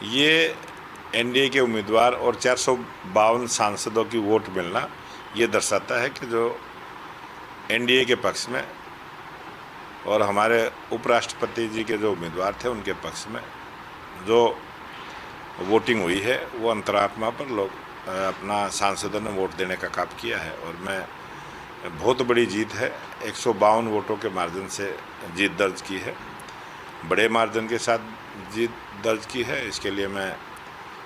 ये एनडीए के उम्मीदवार और 452 सांसदों की वोट मिलना ये दर्शाता है कि जो एनडीए के पक्ष में और हमारे उपराष्ट्रपति जी के जो उम्मीदवार थे उनके पक्ष में जो वोटिंग हुई है वो अंतरात्मा पर लोग अपना सांसदों ने वोट देने का काम किया है। और मैं बहुत बड़ी जीत है, 152 वोटों के मार्जिन से जीत दर्ज की है, बड़े मार्जिन के साथ जीत दर्ज की है। इसके लिए मैं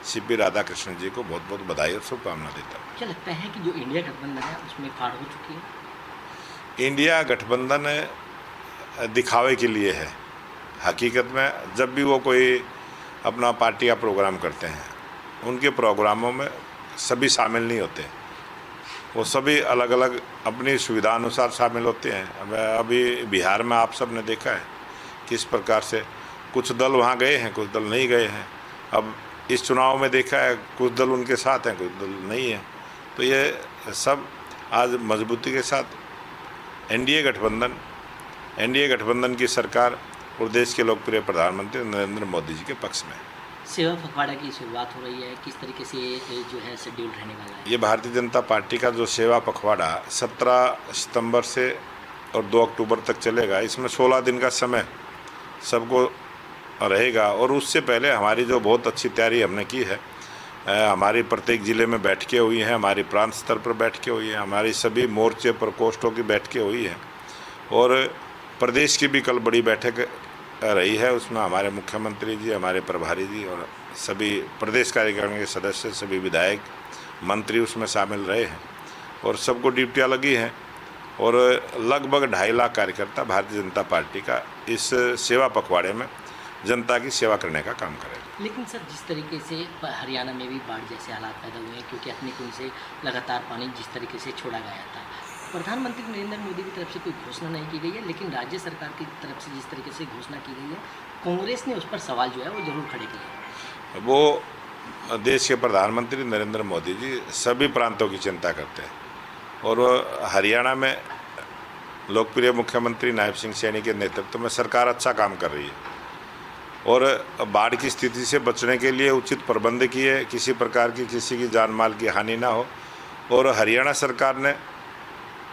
सीपी राधाकृष्णन जी को बहुत बहुत बधाई और शुभकामना देता हूँ। क्या लगता है कि जो इंडिया गठबंधन है उसमें फाड़ हो चुकी है? इंडिया गठबंधन दिखावे के लिए है। हकीकत में जब भी वो कोई अपना पार्टी का प्रोग्राम करते हैं, उनके प्रोग्रामों में सभी शामिल नहीं होते, वो सभी अलग अलग अपनी सुविधा अनुसार शामिल होते हैं। अभी बिहार में आप सब ने देखा है किस प्रकार से कुछ दल वहाँ गए हैं, कुछ दल नहीं गए हैं। अब इस चुनाव में देखा है कुछ दल उनके साथ हैं, कुछ दल नहीं है। तो ये सब आज मजबूती के साथ एनडीए गठबंधन की सरकार और देश के लोकप्रिय प्रधानमंत्री नरेंद्र मोदी जी के पक्ष में। सेवा पखवाड़ा की शुरुआत हो रही है, किस तरीके से जो है शेड्यूल रहने वाला है? ये भारतीय जनता पार्टी का जो सेवा पखवाड़ा 17 सितंबर से और 2 अक्टूबर तक चलेगा, इसमें 16 दिन का समय सबको रहेगा। और उससे पहले हमारी जो बहुत अच्छी तैयारी हमने की है, हमारी प्रत्येक ज़िले में बैठकें हुई हैं, हमारी प्रांत स्तर पर बैठकें हुई हैं, हमारी सभी मोर्चे प्रकोष्ठों की बैठकें हुई हैं और प्रदेश की भी कल बड़ी बैठक रही है। उसमें हमारे मुख्यमंत्री जी, हमारे प्रभारी जी और सभी प्रदेश कार्यकारिणी के सदस्य, सभी विधायक, मंत्री उसमें शामिल रहे हैं और सबको ड्यूटियाँ लगी हैं। और लगभग 2.5 लाख कार्यकर्ता भारतीय जनता पार्टी का इस सेवा पखवाड़े में जनता की सेवा करने का काम करेगा। लेकिन सर, जिस तरीके से हरियाणा में भी बाढ़ जैसे हालात पैदा हुए हैं, क्योंकि अपने कुंड से लगातार पानी जिस तरीके से छोड़ा गया था, प्रधानमंत्री नरेंद्र मोदी की तरफ से कोई घोषणा नहीं की गई है, लेकिन राज्य सरकार की तरफ से जिस तरीके से घोषणा की गई है, कांग्रेस ने उस पर सवाल जो है वो जरूर खड़े किए हैं। वो देश के प्रधानमंत्री नरेंद्र मोदी जी सभी प्रांतों की चिंता करते हैं और हरियाणा में लोकप्रिय मुख्यमंत्री नायब सिंह सैनी के नेतृत्व में सरकार अच्छा काम कर रही है और बाढ़ की स्थिति से बचने के लिए उचित प्रबंध किए, किसी प्रकार की किसी की जान माल की हानि ना हो। और हरियाणा सरकार ने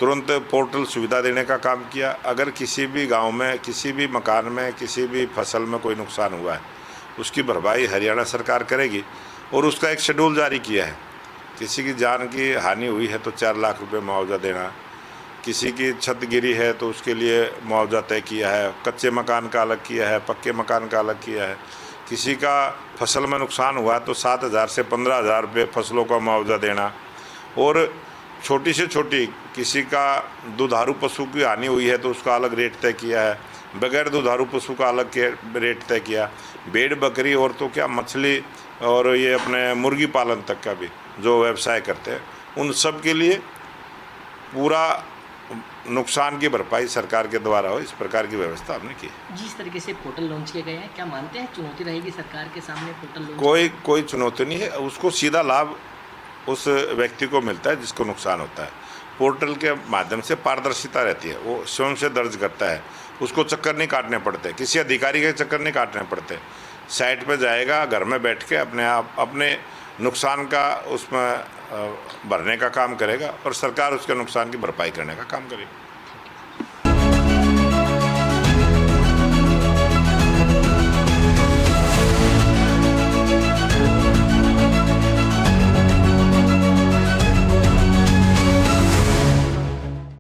तुरंत पोर्टल सुविधा देने का काम किया। अगर किसी भी गांव में, किसी भी मकान में, किसी भी फसल में कोई नुकसान हुआ है, उसकी भरपाई हरियाणा सरकार करेगी और उसका एक शेड्यूल जारी किया है। किसी की जान की हानि हुई है तो 4 लाख रुपए मुआवजा देना, किसी की छत गिरी है तो उसके लिए मुआवजा तय किया है, कच्चे मकान का अलग किया है, पक्के मकान का अलग किया है। किसी का फसल में नुकसान हुआ तो 7,000 से 15,000 रुपये फसलों का मुआवजा देना। और छोटी से छोटी किसी का दुधारू पशु की हानि हुई है तो उसका अलग रेट तय किया है, बगैर दुधारू पशु का अलग रेट तय किया। भेड़ बकरी और तो क्या, मछली और ये अपने मुर्गी पालन तक का भी जो व्यवसाय करते हैं, उन सब के लिए पूरा नुकसान की भरपाई सरकार के द्वारा हो, इस प्रकार की व्यवस्था हमने की। जिस तरीके से पोर्टल लॉन्च किए गए हैं, क्या मानते हैं चुनौती रहेगी सरकार के सामने पोर्टल लॉन्च? कोई चुनौती नहीं है, उसको सीधा लाभ उस व्यक्ति को मिलता है जिसको नुकसान होता है। पोर्टल के माध्यम से पारदर्शिता रहती है, वो स्वयं से दर्ज करता है, उसको चक्कर नहीं काटने पड़ते, किसी अधिकारी के चक्कर नहीं काटने पड़ते। साइट पर जाएगा, घर में बैठ के अपने आप अपने नुकसान का उसमें भरने का काम करेगा और सरकार उसके नुकसान की भरपाई करने का काम करेगी।